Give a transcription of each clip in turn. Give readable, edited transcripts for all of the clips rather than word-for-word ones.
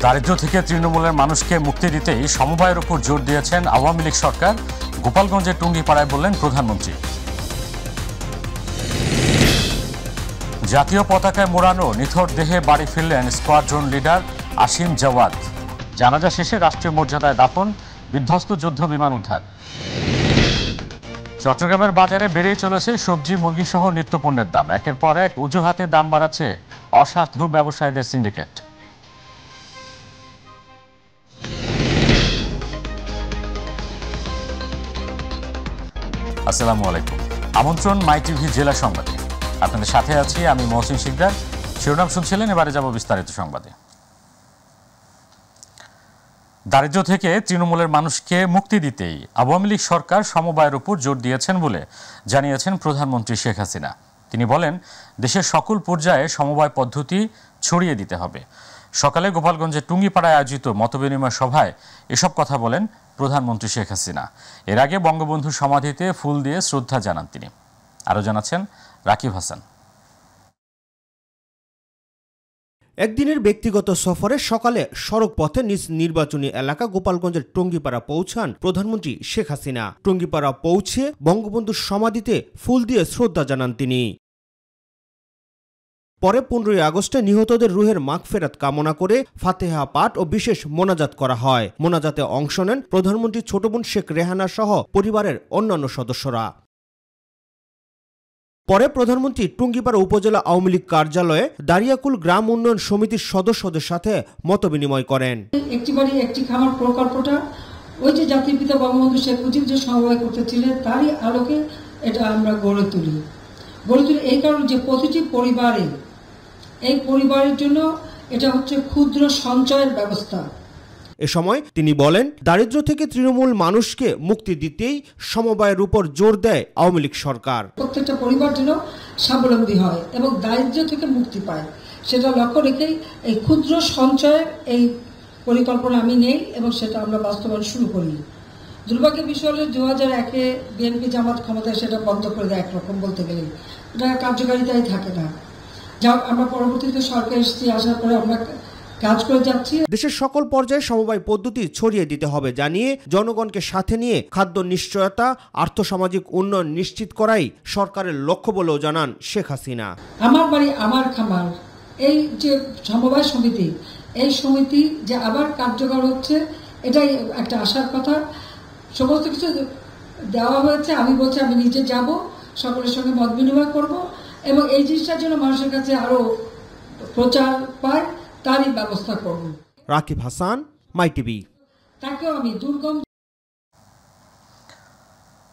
দারিদ্র্য থেকে তৃণমূলের মানুষকে মুক্তি দিতেই সমবায়ের উপর জোর দিয়েছেন আওয়ামী লীগ সরকার। গোপালগঞ্জের টুঙ্গিপাড়ায় বললেন প্রধানমন্ত্রী। জাতীয় পতাকায় মোড়ানো নিথর দেহে বাড়ি ফিরলেন স্কোয়াড্রন লিডার আসিম জাওয়াদ। জানাজা শেষে রাষ্ট্রীয় মর্যাদায় দাফন, বিধ্বস্ত যুদ্ধ বিমান উদ্ধার। চট্টগ্রামের বাজারে বেড়েই চলেছে সবজি, মুরগি সহ নিত্যপণ্যের দাম। একের পর এক অজুহাতে দাম বাড়াচ্ছে অসাধু ব্যবসায়ীদের সিন্ডিকেট। আসসালামু আলাইকুম, আমন্ত্রণ মাই টিভি জেলা সংবাদে। আপনাদের সাথে আছি আমি মহসিন শিকদার। শিরোনাম শুনছিলেন, এবারে যাব বিস্তারিত সংবাদে। দারিদ্র্য থেকে তৃণমূলের মানুষকে মুক্তি দিতেই আওয়ামী লীগ সরকার সমবায়ের উপর জোর দিয়েছেন বলে জানিয়েছেন প্রধানমন্ত্রী শেখ হাসিনা। তিনি বলেন, দেশের সকল পর্যায়ে সমবায় পদ্ধতি ছড়িয়ে দিতে হবে। সকালে গোপালগঞ্জের টুঙ্গিপাড়ায় আয়োজিত মতবিনিময় সভায় এসব কথা বলেন প্রধানমন্ত্রী শেখ হাসিনা। এর আগে বঙ্গবন্ধুর সমাধিতে ফুল দিয়ে শ্রদ্ধা জানান তিনি। আরও জানাচ্ছেন রাকিব হাসান। একদিনের ব্যক্তিগত সফরে সকালে সড়ক পথে নিজ নির্বাচনী এলাকা গোপালগঞ্জের টুঙ্গিপাড়া পৌঁছান প্রধানমন্ত্রী শেখ হাসিনা। টুঙ্গিপাড়া পৌঁছে বঙ্গবন্ধুর সমাধিতে ফুল দিয়ে শ্রদ্ধা জানান তিনি। পরে 15 আগস্টে নিহতদের রুহের মাগফিরাত কামনা করে ফাতেহা পাঠ ও বিশেষ মোনাজাত করা হয়। মোনাজাতে অংশ নেন প্রধানমন্ত্রীর ছোট বোন শেখ রেহানা সহ পরিবারের অন্যান্য সদস্যরা। পরে প্রধানমন্ত্রী টুঙ্গিপাড়া উপজেলা আওয়ামী লীগ কার্যালয়ে দারিয়াকুল গ্রাম উন্নয়ন সমিতির সদস্যদের সাথে মতবিনিময় করেন। একটি বাড়ি একটি খামার প্রকল্পটা ওই যে জাতির পিতা বঙ্গবন্ধু শেখ মুজিব যে সমবায় করতেছিলেন তারই আলোকে এটা আমরা গড়ে তুলি এই কারণে যে প্রতিটি পরিবারে এই পরিবারের জন্য এটা হচ্ছে ক্ষুদ্র সঞ্চয়ের ব্যবস্থা। এ সময় তিনি বলেন, দারিদ্র্য থেকে তৃণমূল মানুষকে মুক্তি দিতেই সমবায়ের উপর জোর দেয় আওয়ামী লীগ সরকার। প্রত্যেকটা পরিবার যেন স্বাবলম্বী হয় এবং দারিদ্র্য থেকে মুক্তি পায়, সেটা লক্ষ্য রেখেই এই ক্ষুদ্র সঞ্চয়ের এই পরিকল্পনা আমি নেই এবং সেটা আমরা বাস্তবায়ন শুরু করি। দুর্ভাগ্যের বিষয় হলো 2001-এ বিএনপি জামাত ক্ষমতায় সেটা বন্ধ করে দেয়। একরকম বলতে গেলে এটা কার্যকারিতাই থাকে না। যা আমরা পরবর্তীতে সরকার আসার পরে আমরা কাজ করে যাচ্ছি। দেশের সকল পর্যায়ে সমবায় পদ্ধতি ছড়িয়ে দিতে হবে জানিয়ে জনগণকে সাথে নিয়ে খাদ্য নিশ্চয়তা, আর্থসামাজিক উন্নয়ন নিশ্চিত করাই সরকারের লক্ষ্য বলেও জানান শেখ হাসিনা। আমার বাড়ি আমার খামার, এই যে সমবায় সমিতি, এই সমিতি যে আবার কার্যকর হচ্ছে, এটাই একটা আশার কথা। সমস্ত কিছু দেওয়া হয়েছে। আমি বলছি আমি নিজে যাব, সকলের সঙ্গে মত বিনিময় করব এবং এই জিনিসটার জন্য মানুষের কাছে আরো প্রচার পায়, তারই ব্যবস্থা করব। রাকিব হাসান, মাই টিভি। তাকেও আমি দুর্গম।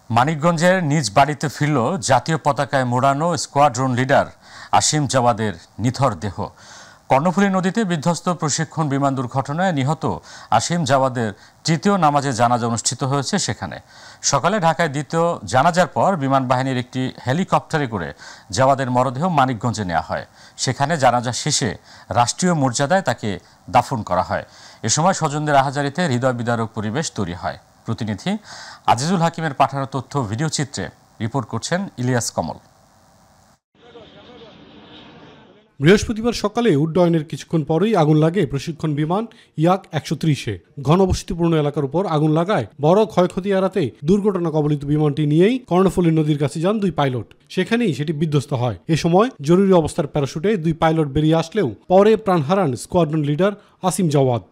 মানিকগঞ্জের নিজ বাড়িতে ফিরল জাতীয় পতাকায় মোড়ানো স্কোয়াড্রন লিডার আসিম জাওয়াদের নিথর দেহ। কর্ণফুলী নদীতে বিধ্বস্ত প্রশিক্ষণ বিমান দুর্ঘটনায় নিহত আসিম জাওয়াদের তৃতীয় নামাজে জানাজা অনুষ্ঠিত হয়েছে সেখানে। সকালে ঢাকায় দ্বিতীয় জানাজার পর বিমান বাহিনীর একটি হেলিকপ্টারে করে জাওয়াদের মরদেহ মানিকগঞ্জে নেওয়া হয়। সেখানে জানাজা শেষে রাষ্ট্রীয় মর্যাদায় তাকে দাফন করা হয়। এ সময় স্বজনদের আহাজারিতে হৃদয় বিদারক পরিবেশ তৈরি হয়। প্রতিনিধি আজিজুল হাকিমের পাঠানো তথ্য ভিডিও চিত্রে রিপোর্ট করছেন ইলিয়াস কমল। বৃহস্পতিবার সকালে উড্ডয়নের কিছুক্ষণ পরেই আগুন লাগে প্রশিক্ষণ বিমান ইয়াক 130-এ। ঘনবসতিপূর্ণ এলাকার উপর আগুন লাগায় বড় ক্ষয়ক্ষতি এড়াতে দুর্ঘটনা কবলিত বিমানটি নিয়েই কর্ণফুলী নদীর কাছে যান 2 পাইলট। সেখানেই সেটি বিধ্বস্ত হয়। এ সময় জরুরি অবস্থার প্যারাশুটে 2 পাইলট বেরিয়ে আসলেও পরে প্রাণ হারান স্কোয়াড্রন লিডার আসিম জাওয়াদ।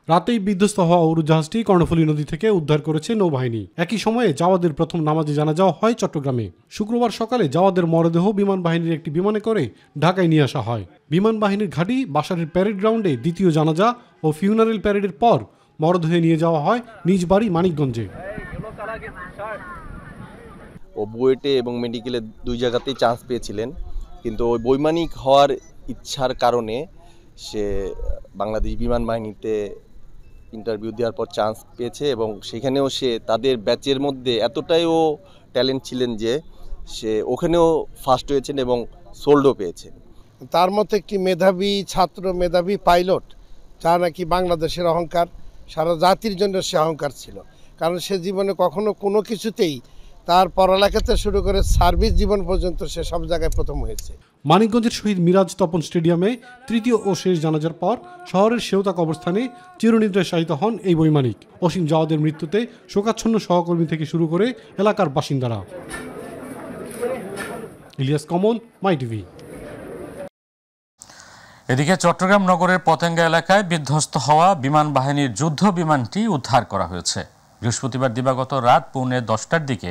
রাতেই বিধ্বস্ত হওয়া উড়োজাহাজটি কর্ণফুলী নদী থেকে উদ্ধার করেছে নৌবাহিনী। একই সময়ে জাওয়াদের প্রথম নামাজে জানাজা হয় চট্টগ্রামে। শুক্রবার সকালে জাওয়াদের মরদেহ বিমান বাহিনীর একটি বিমানে করে ঢাকায় নিয়ে আসা হয়। বিমান বাহিনীর ঘাঁটি বাসারের প্যারেড গ্রাউন্ডে দ্বিতীয় জানাজা ও ফিউনারেল প্যারেডের পর মরদেহ নিয়ে যাওয়া হয় নিজ বাড়ি মানিকগঞ্জে। ও বুয়েটে এবং মেডিকেলে 2 জায়গাতেই চান্স পেয়েছিলেন, কিন্তু ওই বৈমানিক হওয়ার ইচ্ছার কারণে সে বাংলাদেশ বিমান বাহিনীতে ইন্টারভিউ দেওয়ার পর চান্স পেয়েছে এবং সেখানেও সে তাদের ব্যাচের মধ্যে এতটাই ও ট্যালেন্ট ছিলেন যে সে ওখানেও ফার্স্ট হয়েছেন এবং সোল্ডও পেয়েছেন। তার মতো একটি মেধাবী ছাত্র, মেধাবী পাইলট, যা নাকি বাংলাদেশের অহংকার, সারা জাতির জন্য সে অহংকার ছিল। কারণ সে জীবনে কখনো কোনো কিছুতেই তার পড়ালেখা থেকে শুরু করে সার্ভিস জীবন পর্যন্ত সে সব জায়গায় প্রথম হয়েছে। মানিকগঞ্জের শহীদ মিরাজ তপন স্টেডিয়ামে তৃতীয় ও শেষ জানাজার পর শহরের সেওতা কবরস্থানে চিরনিদ্রায় শায়িত হন এই বৈমানিক। অসীম জাওয়াদের মৃত্যুতে শোকাচ্ছন্ন সহকর্মী থেকে শুরু করে এলাকার বাসিন্দারা। ইলিয়াস কমল, মাই টিভি। এদিকে চট্টগ্রাম নগরের পতেঙ্গা এলাকায় বিধ্বস্ত হওয়া বিমান বাহিনীর যুদ্ধ বিমানটি উদ্ধার করা হয়েছে। বৃহস্পতিবার দিবাগত রাত 10:45টার দিকে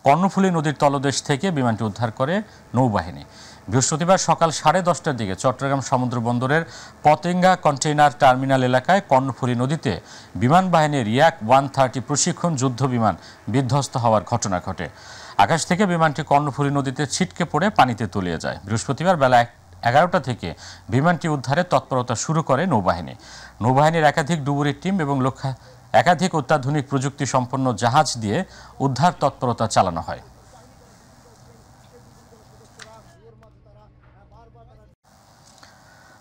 কর্ণফুলী নদীর তলদেশ থেকে বিমানটি উদ্ধার করে নৌবাহিনী। বৃহস্পতিবার সকাল 10:30টার দিকে চট্টগ্রাম সমুদ্র বন্দরের পতেঙ্গা কন্টেইনার টার্মিনাল এলাকায় কর্ণফুলী নদীতে বিমান বাহিনীর ইয়াক 130 প্রশিক্ষণ যুদ্ধ বিমান বিধ্বস্ত হওয়ার ঘটনা ঘটে। আকাশ থেকে বিমানটি কর্ণফুলী নদীতে ছিটকে পড়ে পানিতে তলিয়ে যায়। বৃহস্পতিবার বেলা 11টা থেকে বিমানটি উদ্ধারে তৎপরতা শুরু করে নৌবাহিনী। নৌবাহিনীর একাধিক ডুবুরির টিম এবং একাধিক অত্যাধুনিক প্রযুক্তি সম্পন্ন জাহাজ দিয়ে উদ্ধার তৎপরতা চালানো হয়।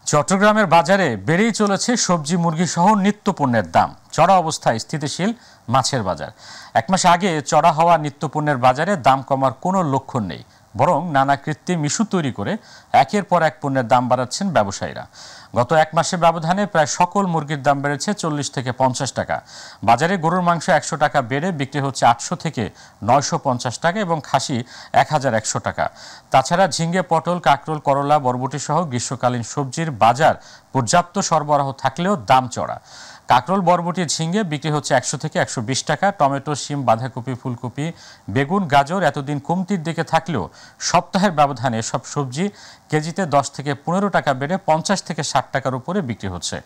চট্টগ্রামের বাজারে বেড়েই চলেছে সবজি মুরগি সহ নিত্য পণ্যের দাম। চড়া অবস্থায় স্থিতিশীল মাছের বাজার। এক মাস আগে চড়া হওয়া নিত্য পণ্যের বাজারে দাম কমার কোনো লক্ষণ নেই, বরং নানা কৃত্রিম ইস্যু তৈরি করে একের পর এক পণ্যের দাম বাড়াচ্ছেন ব্যবসায়ীরা। গত এক মাসের ব্যবধানে প্রায় সকল মুরগির দাম বেড়েছে 40 থেকে 50 টাকা। বাজারে গরুর মাংস 100 টাকা বেড়ে বিক্রি হচ্ছে 800 থেকে 950 টাকা এবং খাসি 1100 টাকা। তাছাড়া ঝিঙ্গে, পটল, কাঁকরোল, করলা, বরবটি সহ গ্রীষ্মকালীন সবজির বাজার পর্যাপ্ত সরবরাহ থাকলেও দাম চড়া। কাঁকরোল, বরবটি, ঝিঙ্গে বিক্রি হচ্ছে 100 থেকে 120 টাকা। টমেটো, শিম, বাঁধাকপি, ফুলকপি, বেগুন, গাজর এতদিন কমতির দিকে থাকলেও সপ্তাহের ব্যবধানে সব সবজি কেজিতে 10 থেকে 15 টাকা বেড়ে 50 থেকে 60 টাকার উপরে বিক্রি হচ্ছে।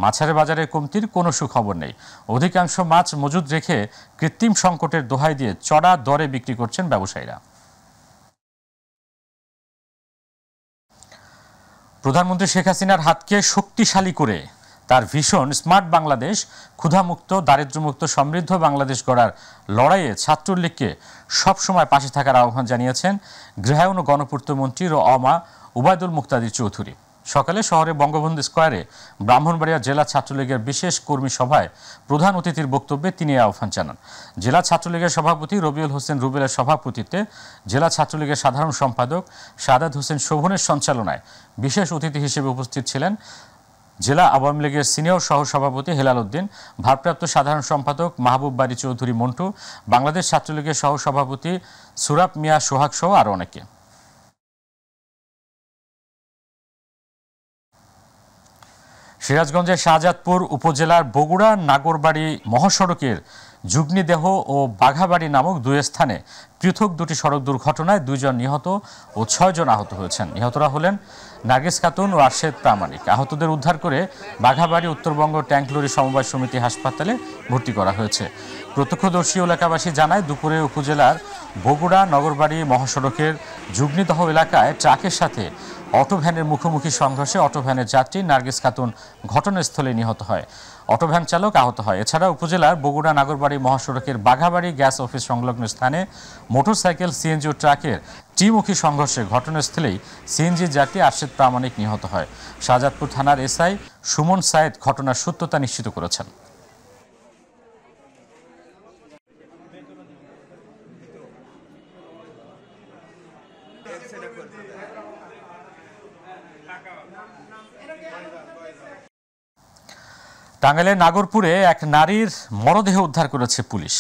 মাছের বাজারে কমতির কোনো সুখবর নেই। অধিকাংশ মাছ মজুদ রেখে কৃত্রিম সংকটের দোহাই দিয়ে চড়া দরে বিক্রি করছেন ব্যবসায়ীরা। প্রধানমন্ত্রী শেখ হাসিনার হাতকে শক্তিশালী করে তার ভীষণ স্মার্ট বাংলাদেশ, ক্ষুধামুক্ত, দারিদ্র্যমুক্ত, সমৃদ্ধ বাংলাদেশ গড়ার লড়াইয়ে ছাত্রলীগকে সবসময় পাশে থাকার আহ্বান জানিয়েছেন গৃহায়ন ও গণপূর্ত মন্ত্রী রমা ওবায়দুল মুক্তাদির চৌধুরী। সকালে শহরে বঙ্গবন্ধু স্কয়ারে ব্রাহ্মণবাড়িয়া জেলা ছাত্রলীগের বিশেষ কর্মী সভায় প্রধান অতিথির বক্তব্যে তিনি এই আহ্বান জানান। জেলা ছাত্রলীগের সভাপতি রবিউল হোসেন রুবেলের সভাপতিত্বে জেলা ছাত্রলীগের সাধারণ সম্পাদক সাদাত হোসেন শোভনের সঞ্চালনায় বিশেষ অতিথি হিসেবে উপস্থিত ছিলেন জেলা আওয়ামী লীগের সিনিয়র সহসভাপতি হেলাল উদ্দিন, ভারপ্রাপ্ত সাধারণ সম্পাদক মাহবুব বাড়ি চৌধুরী মন্টু, বাংলাদেশ ছাত্রলীগের সহসভাপতি সুরাব মিয়া সোহাগ সহ আরও অনেকে। সিরাজগঞ্জের শাহজাদপুর উপজেলার বগুড়া নাগরবাড়ি মহাসড়কের যুগ্নিদেহ ও বাঘাবাড়ি নামক দুই স্থানে পৃথক দুটি সড়ক দুর্ঘটনায় 2 জন নিহত ও 6 জন আহত হয়েছেন। নিহতরা হলেন নার্গিস খাতুন ও আরশেদ প্রামাণিক। আহতদের উদ্ধার করে বাঘাবাড়ি উত্তরবঙ্গ ট্যাঙ্ক লরি সমবায় সমিতি হাসপাতালে ভর্তি করা হয়েছে। প্রত্যক্ষদর্শী এলাকাবাসী জানায়, দুপুরে উপজেলার বগুড়া নগরবাড়ি মহাসড়কের যুগ্নিদহ এলাকায় ট্রাকের সাথে অটোভ্যানের মুখোমুখি সংঘর্ষে অটোভ্যানের যাত্রী নার্গিস খাতুন ঘটনাস্থলে নিহত হয়। অটোভ্যান চালক আহত হয়। এছাড়া উপজেলার বগুড়া নাগরবাড়ি মহাসড়কের বাঘাবাড়ি গ্যাস অফিস সংলগ্ন স্থানে মোটরসাইকেল, সিএনজি ও ট্রাকের ত্রিমুখী সংঘর্ষে ঘটনাস্থলেই সিএনজি যাত্রী আরশেদ প্রামাণিক নিহত হয়। শাহজাদপুর থানার এসআই সুমন সায়েদ ঘটনার সত্যতা নিশ্চিত করেছেন। টাঙ্গাইলের নাগরপুরে এক নারীর মরদেহ উদ্ধার করেছে পুলিশ।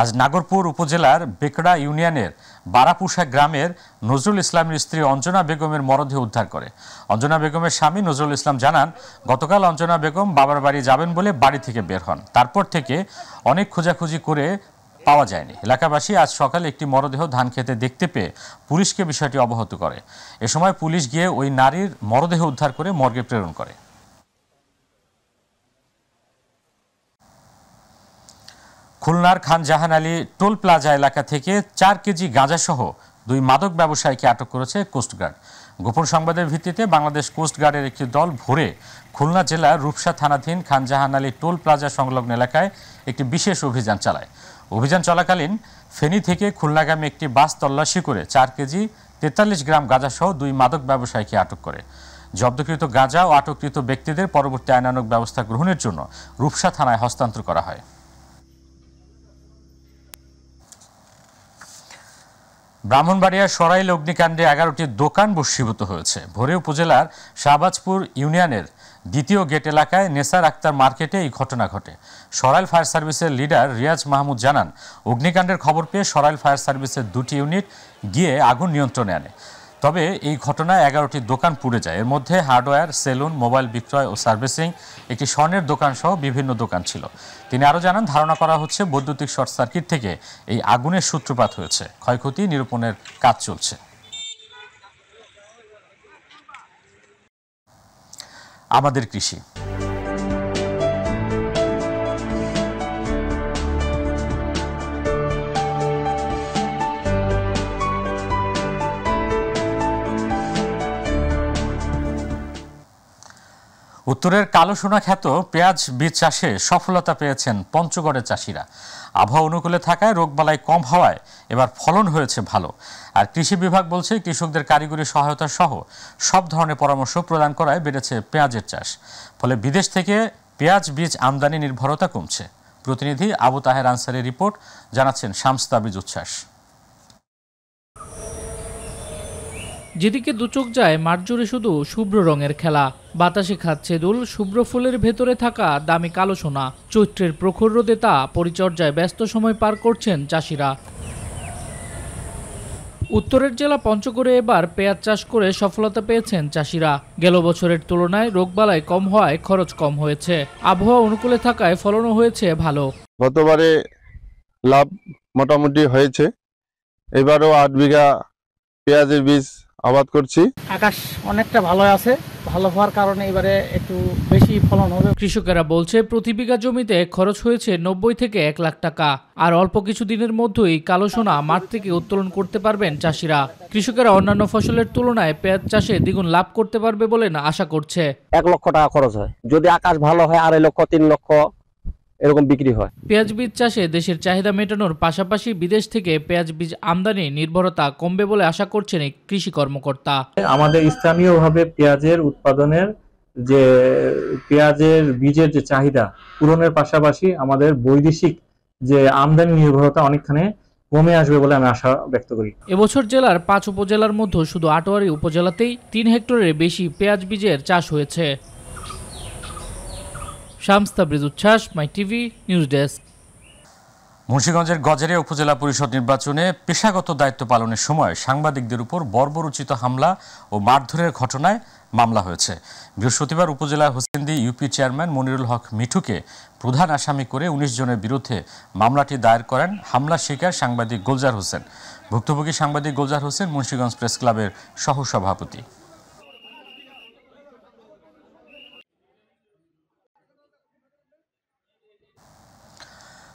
আজ নাগরপুর উপজেলার বেকড়া ইউনিয়নের বারাপুষা গ্রামের নজরুল ইসলামের স্ত্রী অঞ্জনা বেগমের মরদেহ উদ্ধার করে। অঞ্জনা বেগমের স্বামী নজরুল ইসলাম জানান, গতকাল অঞ্জনা বেগম বাবার বাড়ি যাবেন বলে বাড়ি থেকে বের হন। তারপর থেকে অনেক খোঁজাখুঁজি করে পাওয়া যায়নি। এলাকাবাসী আজ সকালে একটি মরদেহ ধান খেতে দেখতে পেয়ে পুলিশকে বিষয়টি অবগত করে। এ সময় পুলিশ গিয়ে ওই নারীর মরদেহ উদ্ধার করে মর্গে প্রেরণ করে। খুলনার খান জাহান আলী টোল প্লাজা এলাকা থেকে 4 কেজি গাঁজাসহ 2 মাদক ব্যবসায়ীকে আটক করেছে কোস্টগার্ড। গোপন সংবাদের ভিত্তিতে বাংলাদেশ কোস্টগার্ডের একটি দল ভোরে খুলনা জেলার রূপসা থানাধীন খান জাহান আলী টোল প্লাজা সংলগ্ন এলাকায় একটি বিশেষ অভিযান চালায়। অভিযান চলাকালীন ফেনী থেকে খুলনাগামী একটি বাস তল্লাশি করে 4 কেজি 43 গ্রাম গাঁজাসহ 2 মাদক ব্যবসায়ীকে আটক করে। জব্দকৃত গাঁজা ও আটককৃত ব্যক্তিদের পরবর্তী আইনানুগ ব্যবস্থা গ্রহণের জন্য রূপসা থানায় হস্তান্তর করা হয়। ব্রাহ্মণবাড়িয়ার সরাইল অগ্নিকাণ্ডে 11টি দোকান ভস্মীভূত হয়েছে। ভোরে উপজেলার শাহবাজপুর ইউনিয়নের দ্বিতীয় গেট এলাকায় নেসার আক্তার মার্কেটে এই ঘটনা ঘটে। সরাইল ফায়ার সার্ভিসের লিডার রিয়াজ মাহমুদ জানান, অগ্নিকাণ্ডের খবর পেয়ে সরাইল ফায়ার সার্ভিসের 2টি ইউনিট গিয়ে আগুন নিয়ন্ত্রণে আনে। তবে এই ঘটনায় 11টি দোকান পুড়ে যায়। এর মধ্যে হার্ডওয়্যার, সেলুন, মোবাইল বিক্রয় ও সার্ভিসিং, একটি স্বর্ণের দোকান সহ বিভিন্ন দোকান ছিল। তিনি আরও জানান, ধারণা করা হচ্ছে বৈদ্যুতিক শর্ট সার্কিট থেকে এই আগুনের সূত্রপাত হয়েছে। ক্ষয়ক্ষতি নিরূপণের কাজ চলছে। আমাদের কৃষি। উত্তরের কালো সোনা খ্যাত পেঁয়াজ বীজ চাষে সফলতা পেয়েছেন পঞ্চগড়ের চাষিরা। আবহাওয়া অনুকূলে থাকায় রোগবালাই কম হওয়ায় এবার ফলন হয়েছে ভালো। আর কৃষি বিভাগ বলছে, কৃষকদের কারিগরি সহায়তা সহ সব ধরনের পরামর্শ প্রদান করায় বেড়েছে পেঁয়াজের চাষ। ফলে বিদেশ থেকে পেঁয়াজ বীজ আমদানি নির্ভরতা কমছে। প্রতিনিধি আবু তাহের আনসারের রিপোর্ট, জানাচ্ছেন শামস তাবরিজ উচ্ছ্বাস। যেদিকে দুচোখ যায় মাঠ জুড়ে শুধু শুভ্র রঙের খেলা। বাতাসে খাচ্ছে দুল শুভ্র ফুলের ভেতরে থাকা দামি কালো সোনা। চৈত্রের প্রখর রোদে তা পরিচর্যায় ব্যস্ত সময় পার করছেন চাষিরা। উত্তরের জেলা পঞ্চগড়ে এবার পেঁয়াজ চাষ করে সফলতা পেয়েছেন চাষিরা। গেল বছরের তুলনায় রোগবালাই কম হওয়ায় খরচ কম হয়েছে। আবহাওয়া অনুকূলে থাকায় ফলনও হয়েছে ভালো। গতবারে লাভ মোটামুটি হয়েছে, এবারও 8 বিঘা পেঁয়াজের বীজ আবাদ করছি। আকাশ অনেকটা ভালো আছে, ভালো হওয়ার কারণে এবারে একটু বেশি ফলন হবে। কৃষকেরা বলছে, প্রতি বিঘা জমিতে খরচ হয়েছে 90 থেকে 1 লাখ টাকা। আর অল্প কিছু দিনের মধ্যেই কালো সোনা মাঠ থেকে উত্তোলন করতে পারবেন চাষিরা। কৃষকেরা অন্যান্য ফসলের তুলনায় পেঁয়াজ চাষে দ্বিগুণ লাভ করতে পারবে বলে আশা করছে। 1 লক্ষ টাকা খরচ হয়, যদি আকাশ ভালো হয় 2.5 লক্ষ 3 লক্ষ এরকম বিক্রি হয়। পেঁয়াজ বীজ চাষে দেশের চাহিদা মেটানোর পাশাপাশি বিদেশ থেকে পেঁয়াজ বীজ আমদানি নির্ভরতা কমবে বলে আশা করছেন এই কৃষি কর্মকর্তা। আমাদের স্থানীয়ভাবে পেঁয়াজের উৎপাদনের যে পেঁয়াজের বীজের যে চাহিদা পূরণের পাশাপাশি আমাদের বৈদেশিক যে আমদানি নির্ভরতা অনেকখানি কমে আসবে বলে আমি আশা ব্যক্ত করি। এবছর জেলার 5 উপজেলার মধ্যে শুধু আটোয়ারী উপজেলাতেই 3 হেক্টরের বেশি পেঁয়াজ বীজের চাষ হয়েছে। শামস তাবরিজ উচ্ছ্বাস, মাই টিভি নিউজ ডেস্ক। মুন্সিগঞ্জের গজেরে উপজেলা পরিষদ নির্বাচনে পেশাগত দায়িত্ব পালনের সময় সাংবাদিকদের উপর বর্বরোচিত হামলা ও মারধরের ঘটনায় মামলা হয়েছে। বৃহস্পতিবার উপজেলার হোসেন্দি ইউপি চেয়ারম্যান মনিরুল হক মিঠুকে প্রধান আসামি করে 19 জনের বিরুদ্ধে মামলাটি দায়ের করেন হামলা শিকার সাংবাদিক গুলজার হোসেন। ভুক্তভোগী সাংবাদিক গুলজার হোসেন মুন্সিগঞ্জ প্রেস ক্লাবের সহসভাপতি।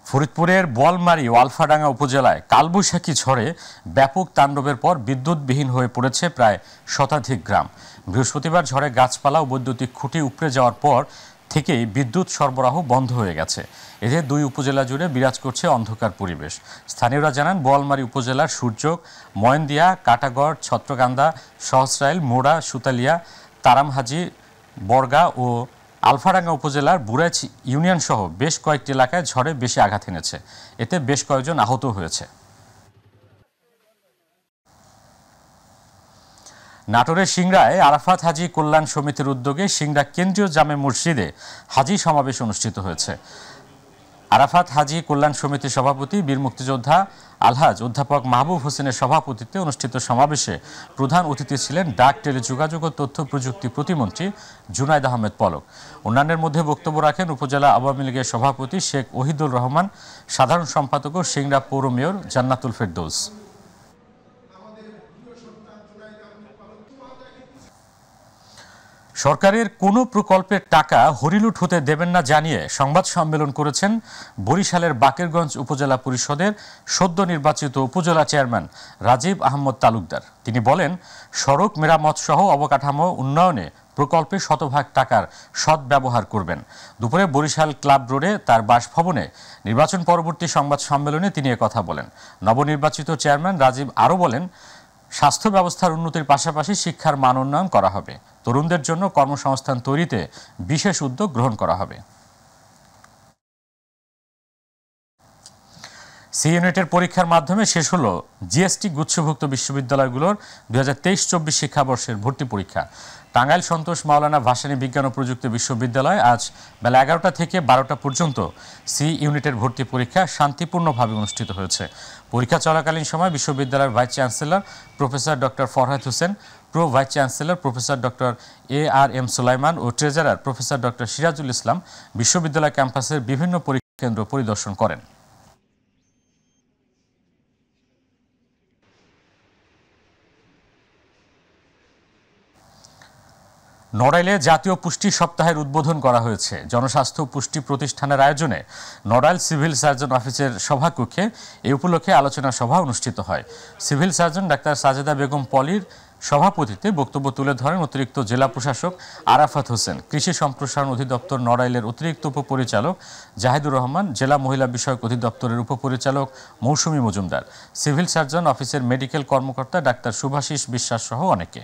ফরিদপুরের বোয়ালমারী ও আলফাডাঙ্গা উপজেলায় কালবৈশাখী ঝড়ে ব্যাপক তাণ্ডবের পর বিদ্যুৎবিহীন হয়ে পড়েছে প্রায় শতাধিক গ্রাম। বৃহস্পতিবার ঝড়ে গাছপালা ও বৈদ্যুতিক খুঁটি উপড়ে যাওয়ার পর থেকেই বিদ্যুৎ সরবরাহ বন্ধ হয়ে গেছে। এতে 2 উপজেলা জুড়ে বিরাজ করছে অন্ধকার পরিবেশ। স্থানীয়রা জানান, বোয়ালমারী উপজেলার সূর্যক, ময়নদিয়া, কাটাগড়, ছত্রকান্দা, সহস্রাইল, মোড়া, সুতালিয়া, তারামহাজি, বর্গা ও আলফাডাঙ্গা উপজেলার বুড়াইচ ইউনিয়ন সহ বেশ কয়েকটি এলাকায় ঝড়ে বেশি আঘাত এনেছে। এতে বেশ কয়েকজন আহত হয়েছে। নাটোরের সিংড়ায় আরাফাত হাজি কল্যাণ সমিতির উদ্যোগে সিংড়া কেন্দ্রীয় জামে মসজিদে হাজি সমাবেশ অনুষ্ঠিত হয়েছে। আরাফাত হাজি কল্যাণ সমিতির সভাপতি বীর মুক্তিযোদ্ধা আলহাজ অধ্যাপক মাহবুব হোসেনের সভাপতিত্বে অনুষ্ঠিত সমাবেশে প্রধান অতিথি ছিলেন ডাক, টেলিযোগাযোগ ও তথ্য প্রযুক্তি প্রতিমন্ত্রী জুনাইদ আহমেদ পলক। অন্যান্যের মধ্যে বক্তব্য রাখেন উপজেলা আওয়ামী লীগের সভাপতি শেখ ওহিদুর রহমান, সাধারণ সম্পাদক ও সিংড়া পৌর মেয়র জান্নাতুল ফেরদৌস। সরকারের কোনো প্রকল্পের টাকা হরিলুট হতে দেবেন না জানিয়ে সংবাদ সম্মেলন করেছেন বরিশালের বাকেরগঞ্জ উপজেলা পরিষদের সদ্য নির্বাচিত উপজেলা চেয়ারম্যান রাজীব আহমদ তালুকদার। তিনি বলেন, সড়ক মেরামত সহ অবকাঠামো উন্নয়নে প্রকল্পে শতভাগ টাকার সদ্ব্যবহার করবেন। দুপুরে বরিশাল ক্লাব রোডে তার বাসভবনে নির্বাচন পরবর্তী সংবাদ সম্মেলনে তিনি একথা বলেন। নবনির্বাচিত চেয়ারম্যান রাজীব আরও বলেন, স্বাস্থ্য ব্যবস্থার উন্নতির পাশাপাশি শিক্ষার মান উন্নয়ন করা হবে। তরুণদের জন্য কর্মসংস্থান তৈরিতে বিশেষ উদ্যোগ গ্রহণ করা হবে। সি ইউনিটের পরীক্ষার মাধ্যমে শেষ হলো জিএসটি গুচ্ছভুক্ত বিশ্ববিদ্যালয়গুলোর 2023-24 শিক্ষাবর্ষের ভর্তি পরীক্ষা। টাঙ্গাইল সন্তোষ মাওলানা ভাসানী বিজ্ঞান ও প্রযুক্তি বিশ্ববিদ্যালয় আজ বেলা 11টা থেকে 12টা পর্যন্ত সি ইউনিটের ভর্তি পরীক্ষা শান্তিপূর্ণভাবে অনুষ্ঠিত হয়েছে। পরীক্ষা চলাকালীন সময় বিশ্ববিদ্যালয়ের vice chancellor professor doctor Farhad Hossain, pro vice chancellor professor doctor ARM Sulaiman ও treasurer professor doctor Sirajul Islam বিশ্ববিদ্যালয় ক্যাম্পাসের বিভিন্ন পরীক্ষা কেন্দ্র পরিদর্শন করেন। নড়াইলে জাতীয় পুষ্টি সপ্তাহের উদ্বোধন করা হয়েছে। জনস্বাস্থ্য পুষ্টি প্রতিষ্ঠানের আয়োজনে নড়াইল সিভিল সার্জন অফিসের সভাকক্ষে এই উপলক্ষে আলোচনা সভা অনুষ্ঠিত হয়। Civil surgeon doctor Sajeda Begum পলির সভাপতিত্বে বক্তব্য তুলে ধরেন অতিরিক্ত জেলা প্রশাসক আরাফাত হোসেন, কৃষি সম্প্রসারণ অধিদপ্তর নড়াইলের অতিরিক্ত উপপরিচালক জাহিদুর রহমান, জেলা মহিলা বিষয়ক অধিদপ্তরের উপপরিচালক মৌসুমী মজুমদার, সিভিল সার্জন অফিসের মেডিকেল কর্মকর্তা ডাক্তার শুভাশিস বিশ্বাস সহ অনেকে।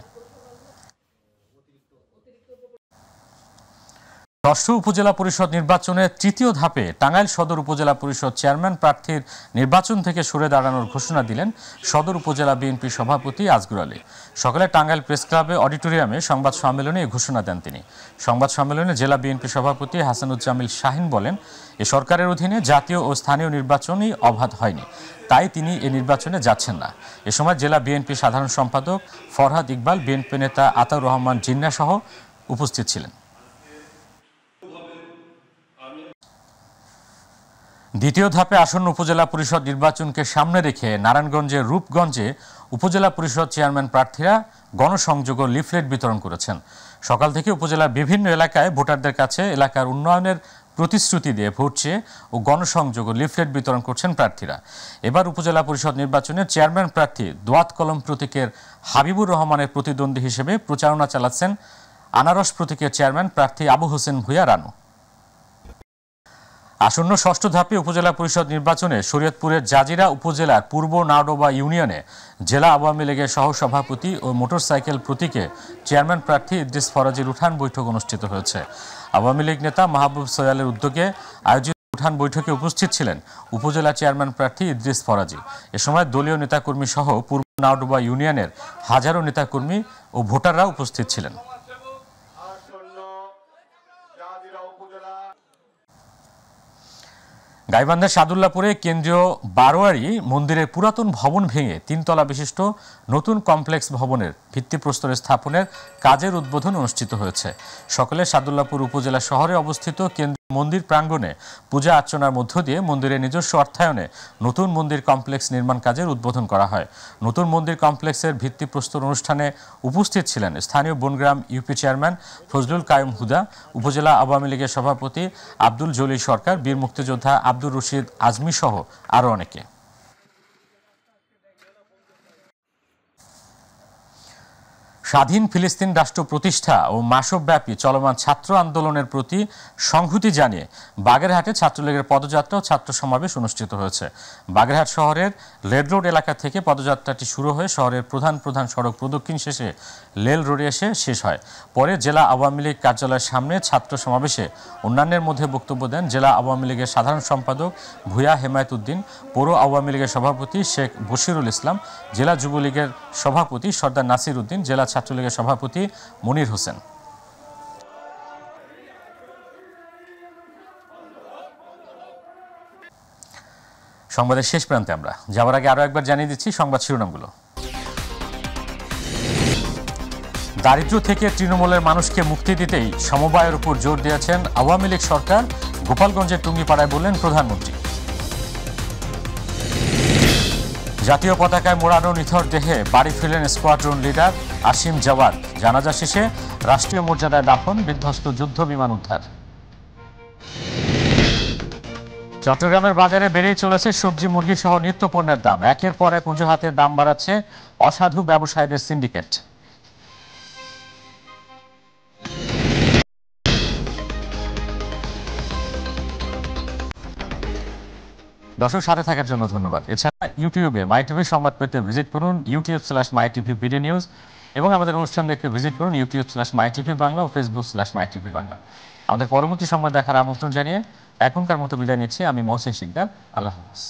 ষষ্ঠ উপজেলা পরিষদ নির্বাচনের তৃতীয় ধাপে টাঙ্গাইল সদর উপজেলা পরিষদ চেয়ারম্যান প্রার্থীর নির্বাচন থেকে সরে দাঁড়ানোর ঘোষণা দিলেন সদর উপজেলা বিএনপি সভাপতি আজগর আলী। সকালে টাঙ্গাইল প্রেস ক্লাবে অডিটোরিয়ামে সংবাদ সম্মেলনে এই ঘোষণা দেন তিনি। সংবাদ সম্মেলনে জেলা বিএনপি সভাপতি হাসানুজ্জামিল শাহিন বলেন, এ সরকারের অধীনে জাতীয় ও স্থানীয় নির্বাচনই অবাধ হয়নি, তাই তিনি এ নির্বাচনে যাচ্ছেন না। এ সময় জেলা বিএনপি সাধারণ সম্পাদক ফরহাদ ইকবাল, বিএনপি নেতা আতাউর রহমান জিন্না সহ উপস্থিত ছিলেন। দ্বিতীয় ধাপে আসন্ন উপজেলা পরিষদ নির্বাচনকে সামনে রেখে নারায়ণগঞ্জের রূপগঞ্জে উপজেলা পরিষদ চেয়ারম্যান প্রার্থীরা গণসংযোগ ও লিফলেট বিতরণ করেছেন। সকাল থেকে উপজেলার বিভিন্ন এলাকায় ভোটারদের কাছে এলাকার উন্নয়নের প্রতিশ্রুতি দিয়ে ভোট চেয়ে ও গণসংযোগ ও লিফলেট বিতরণ করছেন প্রার্থীরা। এবার উপজেলা পরিষদ নির্বাচনে চেয়ারম্যান প্রার্থী দোয়াত কলম প্রতীকের হাবিবুর রহমানের প্রতিদ্বন্দ্বী হিসেবে প্রচারণা চালাচ্ছেন আনারস প্রতীকের চেয়ারম্যান প্রার্থী আবু হোসেন ভূঁইয়া রানু। আসন্ন ষষ্ঠ ধাপে উপজেলা পরিষদ নির্বাচনে শরীয়তপুরের জাজিরা উপজেলার পূর্ব নাওডোবা ইউনিয়নে জেলা আওয়ামী লীগের সহসভাপতি ও মোটরসাইকেল প্রতীকে চেয়ারম্যান প্রার্থী ইদ্রিস ফরাজির উঠান বৈঠক অনুষ্ঠিত হয়েছে। আওয়ামী লীগ নেতা মাহবুব সোয়ালের উদ্যোগে আয়োজিত উঠান বৈঠকে উপস্থিত ছিলেন উপজেলা চেয়ারম্যান প্রার্থী ইদ্রিস ফরাজি। এ সময় দলীয় নেতাকর্মী সহ পূর্ব নাওডোবা ইউনিয়নের হাজারো নেতাকর্মী ও ভোটাররা উপস্থিত ছিলেন। গাইবান্ধার সাদুল্লাপুরে কেন্দ্রীয় বারোয়ারি মন্দিরের পুরাতন ভবন ভেঙে 3 তলা বিশিষ্ট নতুন কমপ্লেক্স ভবনের ভিত্তিপ্রস্তর স্থাপনের কাজের উদ্বোধন অনুষ্ঠিত হয়েছে। সকালে সাদুল্লাপুর উপজেলা শহরে অবস্থিত কেন্দ্রীয় মন্দির প্রাঙ্গণে পূজা অর্চনার মধ্য দিয়ে মন্দিরের নিজস্ব অর্থায়নে নতুন মন্দির কমপ্লেক্স নির্মাণ কাজের উদ্বোধন করা হয়। নতুন মন্দির কমপ্লেক্সের ভিত্তিপ্রস্তর অনুষ্ঠানে উপস্থিত ছিলেন স্থানীয় বনগ্রাম ইউপি চেয়ারম্যান ফজলুল কায়ুম হুদা, উপজেলা আওয়ামী লীগের সভাপতি আব্দুল জলিল সরকার, বীর মুক্তিযোদ্ধা আব্দুর রশিদ আজমি সহ আরও অনেকে। স্বাধীন ফিলিস্তিন রাষ্ট্র প্রতিষ্ঠা ও মাসব্যাপী চলমান ছাত্র আন্দোলনের প্রতি সংহতি জানিয়ে বাগেরহাটে ছাত্রলীগের পদযাত্রা ও ছাত্র সমাবেশ অনুষ্ঠিত হয়েছে। বাগেরহাট শহরের লেল রোড এলাকা থেকে পদযাত্রাটি শুরু হয়ে শহরের প্রধান সড়ক প্রদক্ষিণ শেষে লেল রোডে এসে শেষ হয়। পরে জেলা আওয়ামী লীগ কার্যালয়ের সামনে ছাত্র সমাবেশে অন্যান্যের মধ্যে বক্তব্য দেন জেলা আওয়ামী লীগের সাধারণ সম্পাদক ভূঁইয়া হেমায়েত উদ্দিন, পৌর আওয়ামী লীগের সভাপতি শেখ বশিরুল ইসলাম, জেলা যুবলীগের সভাপতি সর্দার নাসির উদ্দিন, জেলা ছাত্রলীগের সভাপতি মনির হোসেন। সংবাদের শেষ প্রান্তে আমরা যাওয়ার আগে আরো একবার জানিয়ে দিচ্ছি সংবাদ শিরোনামগুলো। দারিদ্র থেকে তৃণমূলের মানুষকে মুক্তি দিতেই সমবায়ের উপর জোর দিয়েছেন আওয়ামী লীগ সরকার, গোপালগঞ্জের টুঙ্গিপাড়ায় বললেন প্রধানমন্ত্রী। জাতীয় পতাকায় মোড়ানো নিথর দেহে বাড়ি ফিরলেন স্কোয়াড্রন লিডার আসিম জাওয়াদ। জানাজা শেষে রাষ্ট্রীয় মর্যাদায় দাফন, বিধ্বস্ত যুদ্ধ বিমান উদ্ধার। চট্টগ্রামের বাজারে বেড়েই চলেছে সবজি মুরগি সহ নিত্য পণ্যের দাম। একের পর এক অজুহাতে দাম বাড়াচ্ছে অসাধু ব্যবসায়ীদের সিন্ডিকেট। দর্শক সাথে থাকার জন্য ধন্যবাদ। এছাড়া ইউটিউবে মাইটিভি সংবাদ পেতে ভিজিট করুন youtube/mytvbd নিউজ এবং আমাদের অনুষ্ঠান দেখতে ভিজিট করুন youtube/mytv বাংলা ও facebook/mytv বাংলা। আমাদের পরবর্তী সংবাদ দেখার আমন্ত্রণ জানিয়ে এখনকার মতো বিদায় নিচ্ছি আমি মহসিন শিকদার। আল্লাহ হাফেজ।